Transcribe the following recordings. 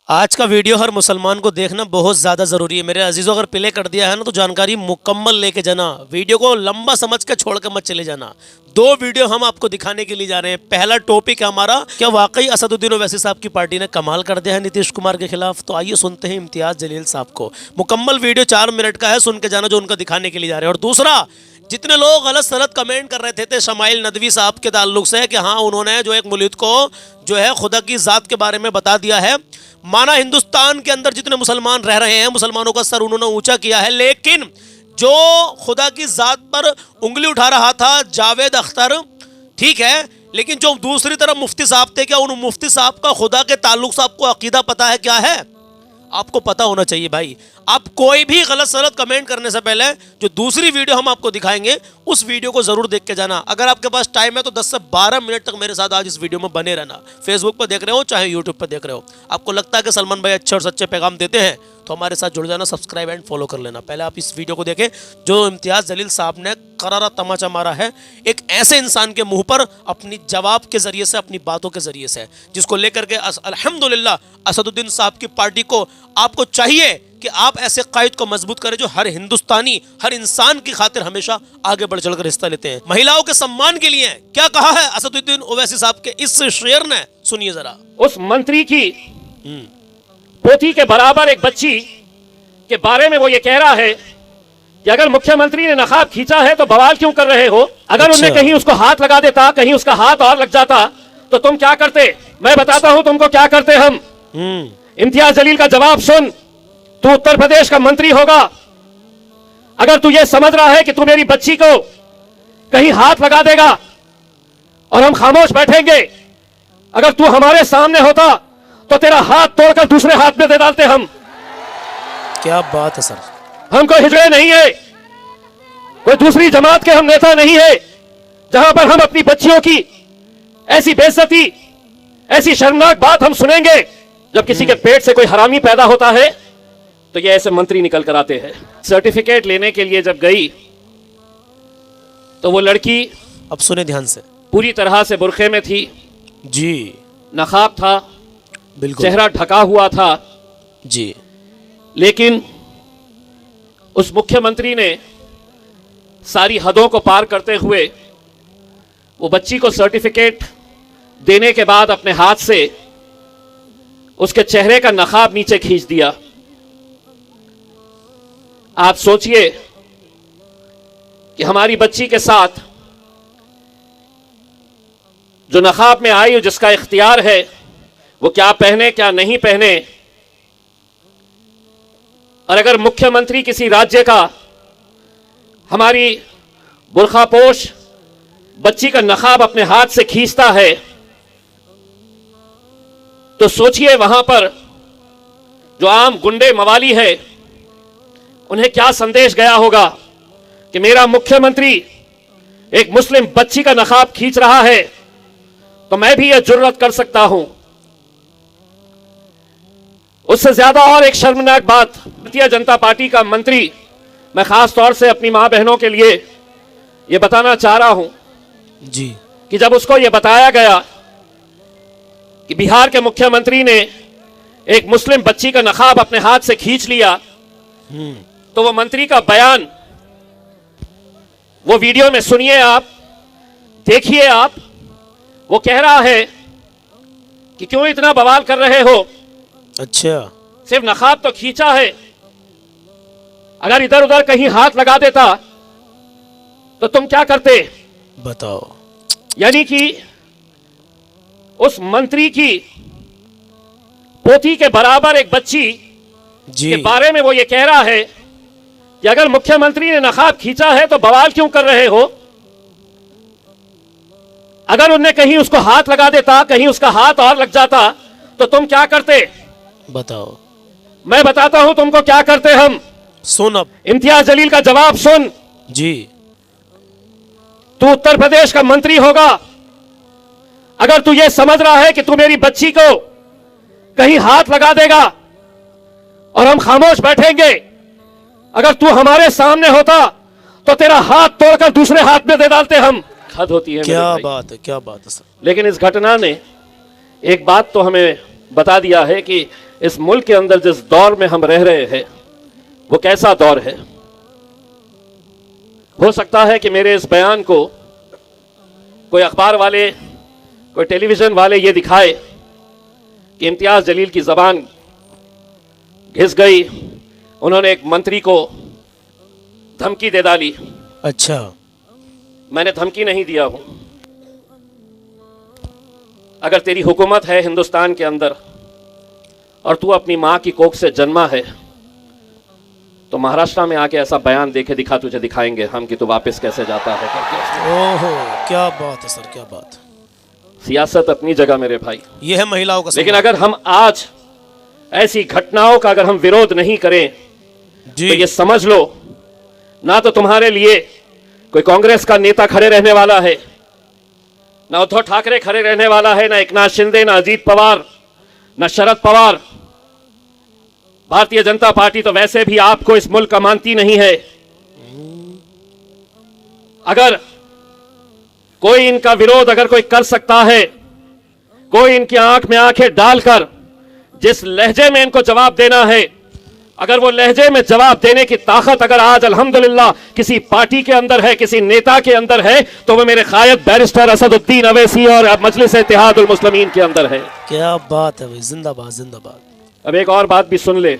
आज का वीडियो हर मुसलमान को देखना बहुत ज़्यादा ज़रूरी है मेरे अजीज़ों। अगर प्ले कर दिया है ना तो जानकारी मुकम्मल लेके जाना, वीडियो को लंबा समझ के छोड़ के मत चले जाना। दो वीडियो हम आपको दिखाने के लिए जा रहे हैं। पहला टॉपिक है हमारा, क्या वाकई असदुद्दीन ओवैसी साहब की पार्टी ने कमाल कर दिया है नीतीश कुमार के खिलाफ। तो आइए सुनते हैं इम्तियाज़ जलील साहब को। मुकम्मल वीडियो 4 मिनट का है, सुन के जाना जो उनका दिखाने के लिए जा रहे हैं। और दूसरा, जितने लोग गलत सलत कमेंट कर रहे थे शमाइल नदवी साहब के ताल्लुक से कि हाँ उन्होंने जो एक मुल्क को जो है खुदा की ज़ात के बारे में बता दिया है, माना हिंदुस्तान के अंदर जितने मुसलमान रह रहे हैं मुसलमानों का सर उन्होंने ऊंचा किया है, लेकिन जो खुदा की ज़ात पर उंगली उठा रहा था जावेद अख्तर, ठीक है, लेकिन जो दूसरी तरफ मुफ्ती साहब थे, क्या उन मुफ्ती साहब का खुदा के ताल्लुक से आपको अकीदा पता है क्या है? आपको पता होना चाहिए भाई। आप कोई भी गलत सलत कमेंट करने से पहले जो दूसरी वीडियो हम आपको दिखाएंगे उस वीडियो को जरूर देख के जाना। अगर आपके पास टाइम है तो 10 से 12 मिनट तक मेरे साथ आज इस वीडियो में बने रहना। फेसबुक पर देख रहे हो चाहे यूट्यूब पर देख रहे हो, आपको लगता है कि सलमान भाई अच्छे और सच्चे पैगाम देते हैं तो हमारे साथ जुड़ जाना, सब्सक्राइब एंड फॉलो कर लेना। पहले आप इस वीडियो को देखें जो इम्तियाज़ जलील साहब ने करारा तमाचा मारा है एक ऐसे इंसान के मुंह पर अपनी जवाब के जरिए से, अपनी बातों के जरिए से, जिसको लेकर के अल्हम्दुलिल्लाह असदुद्दीन साहब की पार्टी को आपको चाहिए कि आप ऐसे कायद को मजबूत करें जो हर हिंदुस्तानी, हर इंसान की खातिर हमेशा आगे बढ़ चढ़कर हिस्सा लेते हैं। महिलाओं के सम्मान के लिए क्या कहा है असदुद्दीन ओवैसी साहब के इस शेर ने, सुनिए जरा। उस मंत्री की पोती के बराबर एक बच्ची के बारे में वो ये कह रहा है कि अगर मुख्यमंत्री ने नकाब खींचा है तो बवाल क्यों कर रहे हो? अगर उन्हें कहीं उसको हाथ लगा देता, कहीं उसका हाथ और लग जाता तो तुम क्या करते? मैं बताता हूं तुमको क्या करते हम। इम्तियाज जलील का जवाब सुन। तू उत्तर प्रदेश का मंत्री होगा, अगर तू ये समझ रहा है कि तू मेरी बच्ची को कहीं हाथ लगा देगा और हम खामोश बैठेंगे, अगर तू हमारे सामने होता तो तेरा हाथ तोड़कर दूसरे हाथ में दे डालते हम। क्या बात है सर। हम कोई हिजड़े नहीं है, कोई दूसरी जमात के हम नेता नहीं है जहां पर हम अपनी बच्चियों की ऐसी बेइज्जती, ऐसी शर्मनाक बात हम सुनेंगे। जब किसी के पेट से कोई हरामी पैदा होता है तो ये ऐसे मंत्री निकल कर आते हैं। सर्टिफिकेट लेने के लिए जब गई तो वो लड़की, अब सुने ध्यान से, पूरी तरह से बुरखे में थी जी, नकाब था, बिल्कुल, चेहरा ढका हुआ था जी, लेकिन उस मुख्यमंत्री ने सारी हदों को पार करते हुए वो बच्ची को सर्टिफिकेट देने के बाद अपने हाथ से उसके चेहरे का नकाब नीचे खींच दिया। आप सोचिए कि हमारी बच्ची के साथ जो नकाब में आई, जिसका इख्तियार है वो क्या पहने क्या नहीं पहने, और अगर मुख्यमंत्री किसी राज्य का हमारी बुरखापोश बच्ची का नकाब अपने हाथ से खींचता है तो सोचिए वहां पर जो आम गुंडे मवाली है उन्हें क्या संदेश गया होगा कि मेरा मुख्यमंत्री एक मुस्लिम बच्ची का नकाब खींच रहा है तो मैं भी यह जुर्रत कर सकता हूं। उससे ज्यादा और एक शर्मनाक बात, भारतीय जनता पार्टी का मंत्री, मैं खास तौर से अपनी मां बहनों के लिए यह बताना चाह रहा हूं जी, कि जब उसको यह बताया गया कि बिहार के मुख्यमंत्री ने एक मुस्लिम बच्ची का नकाब अपने हाथ से खींच लिया तो वो मंत्री का बयान, वो वीडियो में सुनिए आप, देखिए आप, वो कह रहा है कि क्यों इतना बवाल कर रहे हो, अच्छा, सिर्फ नकाब तो खींचा है, अगर इधर उधर कहीं हाथ लगा देता तो तुम क्या करते? बताओ। यानी कि उस मंत्री की पोती के बराबर एक बच्ची जी, के बारे में वो ये कह रहा है कि अगर मुख्यमंत्री ने नकाब खींचा है तो बवाल क्यों कर रहे हो? अगर उन्हें कहीं उसको हाथ लगा देता, कहीं उसका हाथ और लग जाता तो तुम क्या करते? बताओ। मैं बताता हूं तुमको क्या करते हम। सुन अब इम्तियाज जलील का जवाब सुन। जी, तू उत्तर प्रदेश का मंत्री होगा, अगर तू ये समझ रहा है कि तू मेरी बच्ची को कहीं हाथ लगा देगा और हम खामोश बैठेंगे, अगर तू हमारे सामने होता तो तेरा हाथ तोड़कर दूसरे हाथ में दे डालते हम। हद होती है। क्या बात है, क्या बात है सर। लेकिन इस घटना ने एक बात तो हमें बता दिया है कि इस मुल्क के अंदर जिस दौर में हम रह रहे हैं वो कैसा दौर है। हो सकता है कि मेरे इस बयान को कोई अखबार वाले, कोई टेलीविजन वाले ये दिखाए कि इम्तियाज जलील की जबान घिस गई, उन्होंने एक मंत्री को धमकी दे डाली। अच्छा, मैंने धमकी नहीं दिया हूं। अगर तेरी हुकूमत है हिंदुस्तान के अंदर और तू अपनी मां की कोख से जन्मा है तो महाराष्ट्र में आके ऐसा बयान देके दिखा, तुझे दिखाएंगे हम कि तू वापस कैसे जाता है करके। ओहो, क्या बात है सर, क्या बात। सियासत अपनी जगह मेरे भाई, ये है महिलाओं का। लेकिन अगर हम आज ऐसी घटनाओं का अगर हम विरोध नहीं करें जी, तो ये समझ लो ना तो तुम्हारे लिए कोई कांग्रेस का नेता खड़े रहने वाला है, ना उद्धव ठाकरे खड़े रहने वाला है, ना एकनाथ शिंदे, ना अजीत पवार, ना शरद पवार। भारतीय जनता पार्टी तो वैसे भी आपको इस मुल्क का मानती नहीं है। अगर कोई इनका विरोध अगर कोई कर सकता है, कोई इनकी आंख में आंखें डालकर जिस लहजे में इनको जवाब देना है, अगर वो लहजे में जवाब देने की ताकत अगर आज अल्हम्दुलिल्लाह किसी पार्टी के अंदर है, किसी नेता के अंदर है, तो वो मेरे कायद बैरिस्टर असदुद्दीन अवैसी और मजलिस इत्तेहादुल मुस्लिमीन के अंदर है। क्या बात है भाई, जिंदाबाद जिंदाबाद। अब एक और बात भी सुन ले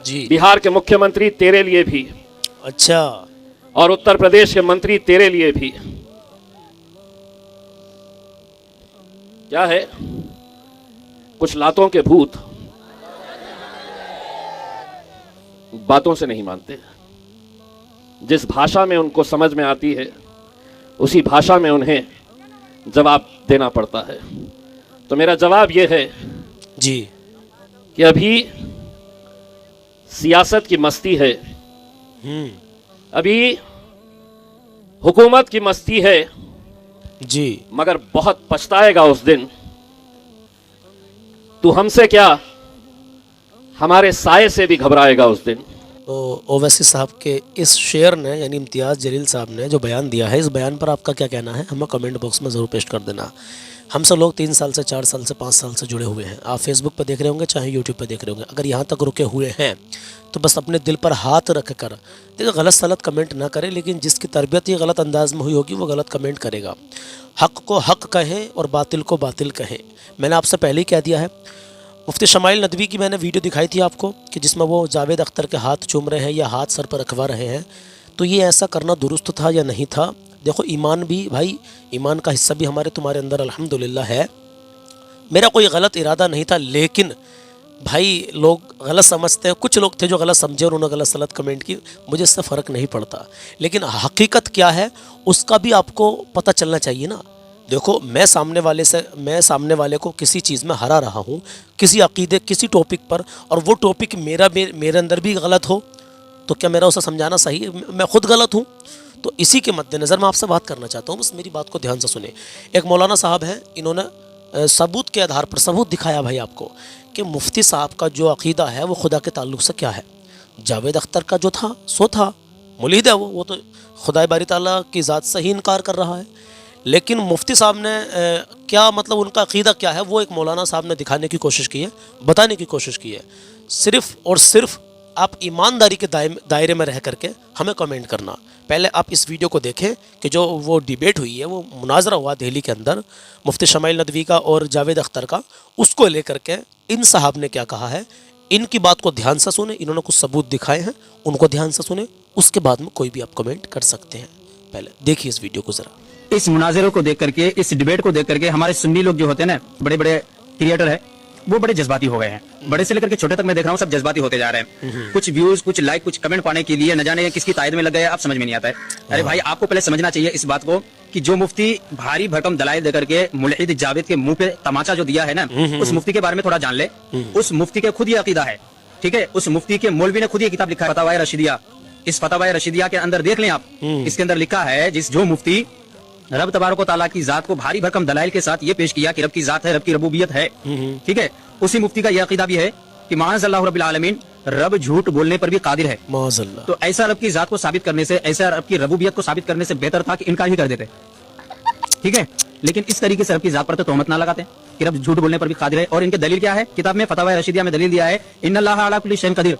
जी, बिहार के मुख्यमंत्री तेरे लिए भी, अच्छा, और उत्तर प्रदेश के मंत्री तेरे लिए भी। क्या है, कुछ लातों के भूत बातों से नहीं मानते। जिस भाषा में उनको समझ में आती है उसी भाषा में उन्हें जवाब देना पड़ता है। तो मेरा जवाब यह है जी कि अभी सियासत की मस्ती है, अभी हुकूमत की मस्ती है जी, मगर बहुत पछताएगा उस दिन। तू हमसे क्या, हमारे साये से भी घबराएगा उस दिन। तो ओवैसी साहब के इस शेर ने, यानी इम्तियाज़ जलील साहब ने जो बयान दिया है, इस बयान पर आपका क्या कहना है हमें कमेंट बॉक्स में ज़रूर पेश कर देना। हम सब लोग 3 साल से, 4 साल से, 5 साल से जुड़े हुए हैं। आप फेसबुक पर देख रहे होंगे, चाहे यूट्यूब पर देख रहे होंगे। अगर यहाँ तक रुके हुए हैं तो बस अपने दिल पर हाथ रख कर देखिए, गलत सलत कमेंट ना करें, लेकिन जिसकी तरबियत ही गलत अंदाज में हुई होगी वो गलत कमेंट करेगा। हक़ को हक़ कहें और बातिल को बातिल कहें। मैंने आपसे पहले ही कह दिया है, मुफ्ती शमाइल नदवी की मैंने वीडियो दिखाई थी आपको कि जिसमें वो जावेद अख्तर के हाथ चूम रहे हैं या हाथ सर पर रखवा रहे हैं, तो ये ऐसा करना दुरुस्त था या नहीं था। देखो, ईमान भी भाई, ईमान का हिस्सा भी हमारे तुम्हारे अंदर अल्हम्दुलिल्लाह है। मेरा कोई गलत इरादा नहीं था, लेकिन भाई लोग गलत समझते हैं। कुछ लोग थे जो गलत समझे और उन्होंने गलत सलत कमेंट की, मुझे इससे फ़र्क नहीं पड़ता। लेकिन हकीकत क्या है उसका भी आपको पता चलना चाहिए ना। देखो, मैं सामने वाले को किसी चीज़ में हरा रहा हूँ, किसी अकीदे, किसी टॉपिक पर, और वो टॉपिक मेरे अंदर भी गलत हो, तो क्या मेरा उसे समझाना सही है? मैं खुद गलत हूँ। तो इसी के मद्देनज़र मैं आपसे बात करना चाहता हूँ, बस मेरी बात को ध्यान से सुने। एक मौलाना साहब हैं, इन्होंने सबूत के आधार पर सबूत दिखाया भाई आपको कि मुफ्ती साहब का जो अकीदा है वो खुदा के ताल्लुक़ से क्या है। जावेद अख्तर का जो था सो था, मुलीद है वो तो खुदा बारी ताला की ज़ात से ही इनकार कर रहा है। लेकिन मुफ्ती साहब ने क्या मतलब उनका अकीदा क्या है वो एक मौलाना साहब ने दिखाने की कोशिश की है, बताने की कोशिश की है। सिर्फ़ और सिर्फ आप ईमानदारी के दायरे में रह करके हमें कमेंट करना। पहले आप इस वीडियो को देखें कि जो वो डिबेट हुई है, वो मुनाजरा हुआ दिल्ली के अंदर मुफ्ती शमाइल नदवी का और जावेद अख्तर का, उसको लेकर के इन साहब ने क्या कहा है। इनकी बात को ध्यान से सुने, इन्होंने कुछ सबूत दिखाए हैं, उनको ध्यान से सुने, उसके बाद में कोई भी आप कमेंट कर सकते हैं। पहले देखिए इस वीडियो को ज़रा। इस मुनाज़रे को देख करके, इस डिबेट को देख करके हमारे सुन्नी लोग जो होते हैं ना, बड़े बड़े क्रिएटर है, वो बड़े जज्बाती हो गए हैं। बड़े से लेकर के छोटे तक मैं देख रहा हूँ सब जज्बाती होते जा रहे हैं। कुछ व्यूज, कुछ लाइक, कुछ कमेंट पाने के लिए न जाने किसकी तायद में लग गए, आप समझ में नहीं आता है। अरे भाई, आपको पहले समझना चाहिए इस बात को कि जो मुफ्ती भारी भरकम दलाइल देकर के मुल्हिद जावेद के मुंह पे तमाचा जो दिया है ना, उस मुफ्ती के बारे में थोड़ा जान ले। उस मुफ्ती के खुद ये अकीदा है, ठीक है। उस मुफ्ती के मौलवी ने खुद ये किताब लिखा है, फतवा रशीदिया। इस फतवा रशीदिया के अंदर देख लें आप, इसके अंदर लिखा है जो मुफ्ती रब तबारक व तआला की जात को भारी भरकम दलाइल के साथ ये पेश किया कि रब की जात है, रब की रबूबियत है, ठीक है। उसी मुफ्ती का यह अकीदा भी है कि माअज़ल्लाहु रब्बिल आलमीन, रब झूठ बोलने पर भी कादिर है। माअज़ल्लाह। तो ऐसा रब की जात को साबित करने से, ऐसा रब की रबूबियत को साबित करने से बेहतर था कि इनकार ही कर देते, ठीक है। लेकिन इस तरीके से रब की जात पर तो तोहमत ना लगाते, कि रब झूठ बोलने पर भी कादिर है। और इनके दलील क्या है? किताब में फतवा रशीदिया में दलील दिया है, इन्नल्लाह अला कुल्ली शैइन कदीर,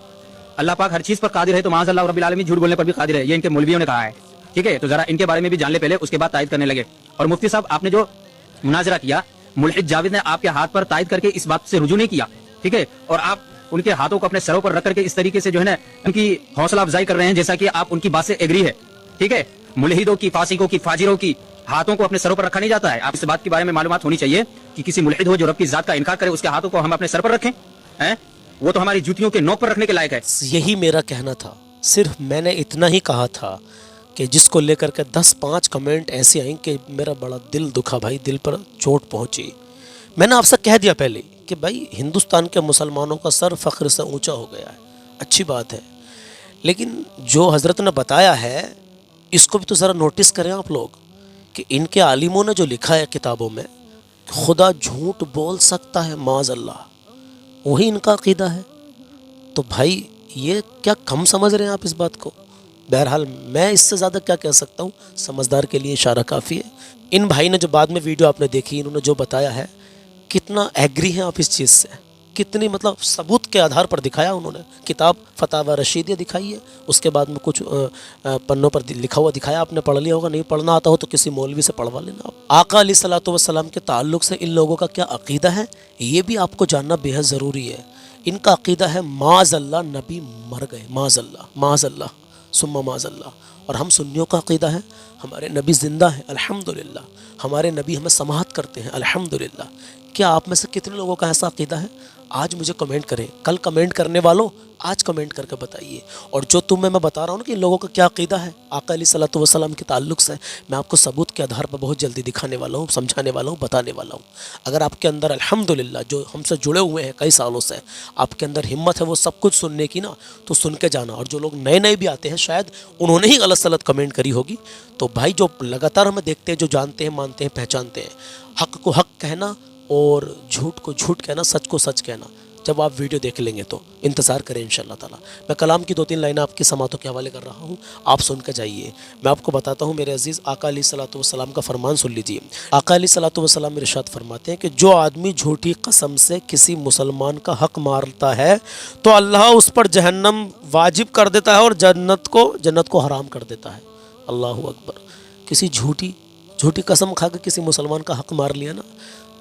अल्लाह पाक हर चीज पर कादिर है, तो माज़अल्लाह रब्बिल आलमीन झूठ बोलने पर भी कादिर है। ये इनके मौलवियों ने कहा है। ठीक है, तो जरा इनके बारे में भी जान ले पहले, उसके बाद तायद करने लगे। और मुफ्ती साहब, आपने जो मुनाजरा किया, मुल्हिद जावेद ने आपके हाथ पर तायद करके इस बात से रुजू नहीं किया। ठीक है, और आप उनके हाथों को अपने सरों पर रख करके इस तरीके से जो है ना उनकी हौसला अफजाई कर रहे हैं, जैसा कि आप उनकी बात से एग्री है। ठीक है, मुल्हिदों की, फासिकों की, फाजिरों की हाथों को अपने सरों पर रखा नहीं जाता है। आप इस बात के बारे में मालूमात होनी चाहिए कि किसी मुल्हिद हो जो रब की जात का इनकार करे, उसके हाथों को हम अपने सर पर रखें हैं, वो तो हमारी जूतियों के नोक पर रखने के लायक है। यही मेरा कहना था। सिर्फ मैंने इतना ही कहा था कि जिसको लेकर के 10-5 कमेंट ऐसे आए कि मेरा बड़ा दिल दुखा भाई, दिल पर चोट पहुंची। मैंने आपसे कह दिया पहले कि भाई हिंदुस्तान के मुसलमानों का सर फ़ख्र से ऊंचा हो गया है, अच्छी बात है, लेकिन जो हज़रत ने बताया है इसको भी तो ज़रा नोटिस करें आप लोग कि इनके आलिमों ने जो लिखा है किताबों में, खुदा झूठ बोल सकता है माज़अल्लाह, वही इनका अक़ीदा है। तो भाई ये क्या कम समझ रहे हैं आप इस बात को? बहरहाल मैं इससे ज़्यादा क्या कह सकता हूँ, समझदार के लिए इशारा काफ़ी है। इन भाई ने जो बाद में वीडियो आपने देखी, इन्होंने जो बताया है, कितना एग्री हैं आप इस चीज़ से, कितनी मतलब सबूत के आधार पर दिखाया उन्होंने। किताब फतावा रशीदिया दिखाई है, उसके बाद में कुछ पन्नों पर लिखा हुआ दिखाया, आपने पढ़ लिया होगा, नहीं पढ़ना आता हो तो किसी मौलवी से पढ़वा लेना आप। आका अलैहिस्सलातु वस्सलाम के ताल्लुक़ से इन लोगों का क्या अक़ीदा है, ये भी आपको जानना बेहद ज़रूरी है। इनका अक़ीदा है माज़अल्लाह नबी मर गए, माज़अल्लाह सुम्मा माज़अल्लाह। और हम सुन्नियों का अक़ीदा है हमारे नबी ज़िंदा है अल्हम्दुलिल्लाह, हमारे नबी हमें समाअत करते हैं अल्हम्दुलिल्लाह। क्या आप में से कितने लोगों का ऐसा अक़ीदा है? आज मुझे कमेंट करें, कल कमेंट करने वालों आज कमेंट करके बताइए। और जो तुम्हें मैं बता रहा हूँ ना कि इन लोगों का क्या अक़ीदा है आका अलैहिस्सलातु वस्सलाम के ताल्लुक़ से, मैं आपको सबूत के आधार पर बहुत जल्दी दिखाने वाला हूँ, समझाने वाला हूँ, बताने वाला हूँ। अगर आपके अंदर अल्हम्दुलिल्लाह जो हमसे जुड़े हुए हैं कई सालों से, आपके अंदर हिम्मत है वो सब कुछ सुनने की ना, तो सुन के जाना। और जो लोग नए नए भी आते हैं, शायद उन्होंने ही गलत सलत कमेंट करी होगी। तो भाई जो लगातार हमें देखते हैं, जो जानते हैं, मानते हैं, पहचानते हैं, हक़ को हक़ कहना और झूठ को झूठ कहना, सच को सच कहना, जब आप वीडियो देख लेंगे तो इंतज़ार करें इंशाअल्लाह ताला। मैं कलाम की 2-3 लाइनें आपकी समातों के हवाले कर रहा हूँ, आप सुन कर जाइए। मैं आपको बताता हूँ मेरे अजीज़, आका अलैहिस्सलातु वस्सलाम का फरमान सुन लीजिए। आका अलैहिस्सलातु वस्सलाम इरशाद फरमाते हैं कि जो आदमी झूठी कसम से किसी मुसलमान का हक़ मारता है तो अल्लाह उस पर जहन्नम वाजिब कर देता है और जन्नत को हराम कर देता है। अल्लाहु अकबर। किसी झूठी कसम खा के किसी मुसलमान का हक़ मार लिया ना,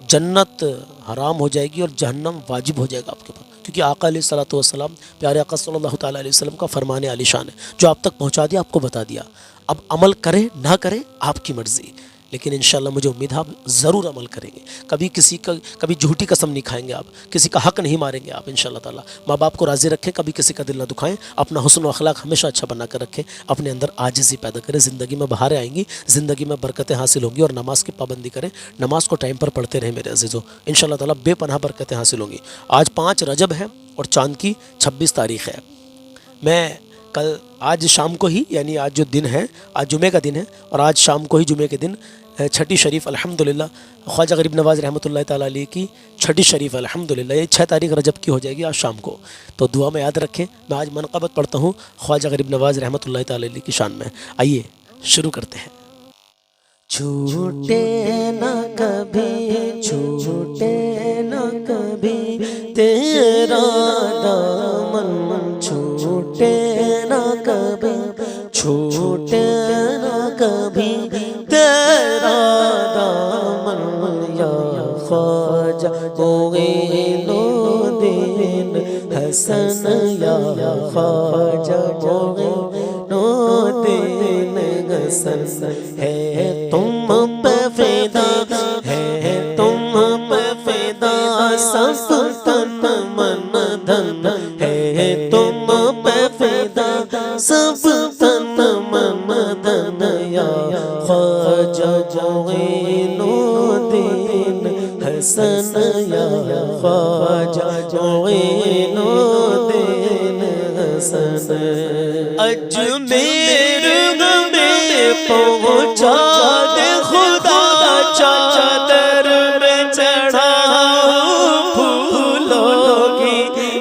जन्नत हराम हो जाएगी और जहन्नम वाजिब हो जाएगा आपके पास, क्योंकि आका अलैहिस्सलातु वस्सलाम, प्यारे आका सल्लल्लाहु ताला अलैहि वसल्लम का फरमान आलिशान है, जो आप तक पहुंचा दिया, आपको बता दिया। अब अमल करें ना करें आपकी मर्ज़ी, लेकिन इंशाअल्लाह मुझे उम्मीद है आप ज़रूर अमल करेंगे। कभी झूठी कसम नहीं खाएंगे आप, किसी का हक़ नहीं मारेंगे आप इंशाअल्लाह ताला। माँ बाप को राज़ी रखें, कभी किसी का दिल ना दुखाएं, अपना हुस्न व अखलाक हमेशा अच्छा बना कर रखें, अपने अंदर आजिज़ी पैदा करें, ज़िंदगी में बहारें आएंगी, ज़िंदगी में बरकतें हासिल होंगी। और नमाज की पाबंदी करें, नमाज को टाइम पर पढ़ते रहें मेरे अज़ीज़ों, इंशाअल्लाह ताला बेपनाह बरकतें हासिल होंगी। आज 5 रजब है और चाँद की 26 तारीख़ है। मैं कल आज शाम को ही, यानी आज जो दिन है, आज जुमे का दिन है, और आज शाम को ही जुमे के दिन छठी शरीफ अल्हम्दुलिल्लाह ख्वाजा गरीब नवाज़ रहमतुल्लाह ताला अलैह की छठी शरीफ अल्हम्दुलिल्लाह, ये 6 तारीख़ रजब की हो जाएगी आज शाम को। तो दुआ में याद रखें, मैं आज मनक़बत पढ़ता हूँ ख्वाजा गरीब नवाज़ रहमतुल्लाह ताला अलैह की शान में। आइए शुरू करते हैं। छूटे ना कभी, छूटे ना कभी तेरा दामन, छूटे ना कभी, छूटे ना कभी तेरा दामन, या ख्वाजा मोइनुद्दीन हसन, या ख्वाजा मोइनुद्दीन हसन। है तुम पे फिदा, है तुम पे फिदा सब तन मन धन, है तुम पे फिदा सब तन मन धन, या ख्वाजा मोइनुद्दीन हसन, या ख्वाजा मोइनुद्दीन हसन। अजमेर में पहुँचा दे खुदा, चादर में चढ़ाओ फूलों की,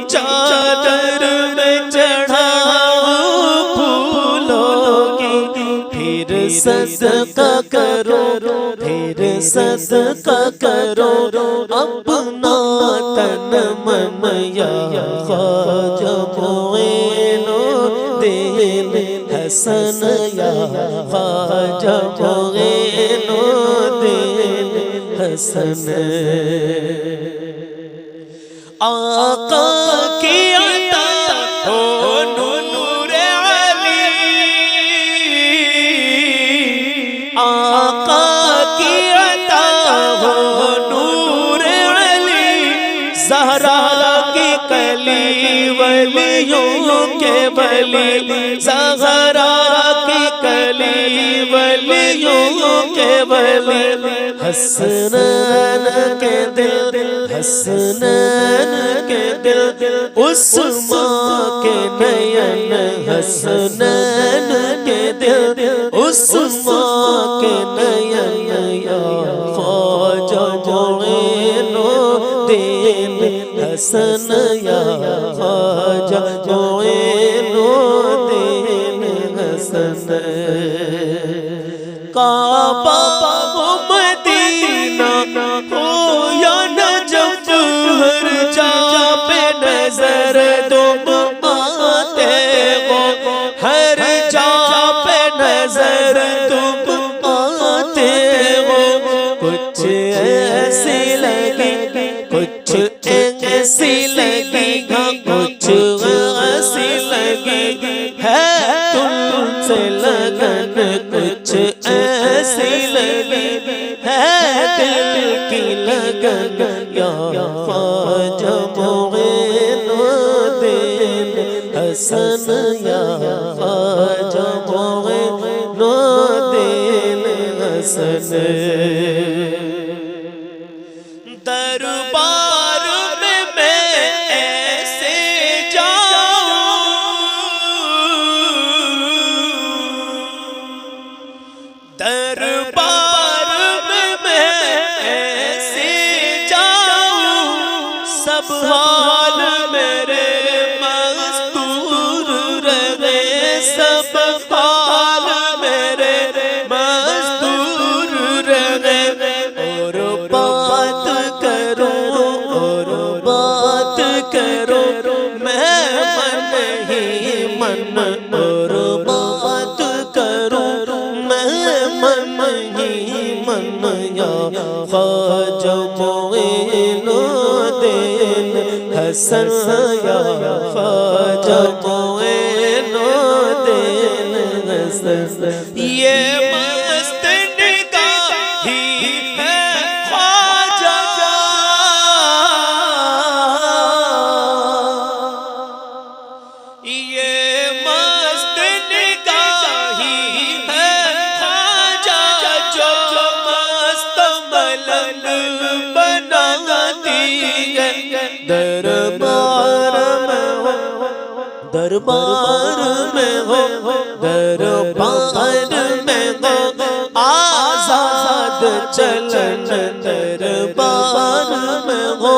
चादर में चढ़ाओ फूलों की, फिर सदका करो, फिर सदका करो अपना तन मन या ख्वाजा मोइनुद्दीन हसन या ख्वाजा मोइनुद्दीन हसन। आका की अता हो नूर अली, आका की अता हो नूर अली, ज़हरा की कली वलियों के वली, ज़हरा की कली वलियों के वली, हसनैन के दिल, हसनैन के दिल, उस माँ के नयन, हसनैन के दिल, उस माँ के नयन या ख्वाजा मोइनुद्दीन हसन या ख्वाजा मोइनुद्दीन हसन। काबा मदीना हो या नजफ, हर जा पे नजर तुम आते हो, हर जा पे नजर तुम आते हो। कुछ ऐसी लगी, कुछ ऐसी लगी, कुछ ऐसी लगी है तुमसे लगन, कुछ ऐसी लगी है दिल की लगन या ख्वाजा मोइनुद्दीन हसन या ख्वाजा मोइनुद्दीन हसन। दरबार में मैं ऐसे जाऊं, दरबार में मैं ऐसे जाऊं, सब हाल मेरे मस्तूर रहे, सब हाल मेरे मस्तूर रहे। और बात करो, और बात करो मैं मन ही मन, और बात करो मैं मन ही मन या ख्वाजा मोइनुद्दीन हसन या ख्वाजा मोइनुद्दीन हसन। ये मस्त निगाही है ख्वाजा, ये मस्त निगाही है ख्वाजा, जो मस्त मलंग बनाती है। दरबार में हो, दरबार में हो, दरबार में हो आजाद चलन, दरबार में हो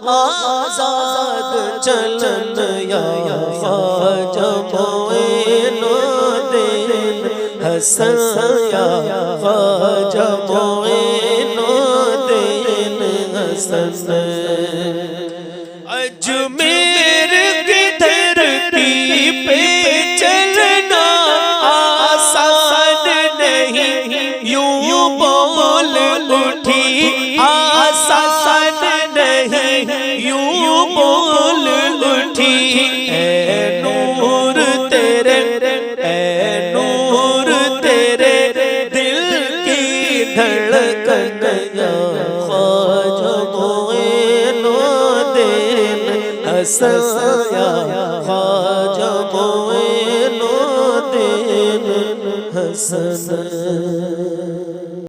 आजाद चलन या ख्वाजा मोइनुद्दीन हसन या ख्वाजा मोइनुद्दीन हसन। अजमेर की धरती पे चलना आसान नहीं, यूं बोल उठी आसान नहीं, यूं बोल उठी। ऐ नूर तेरे, ऐ नूर तेरे दिल की धड़कन या ख्वाजा मोइनुद्दीन हसन या ख्वाजा मोइनुद्दीन हसन।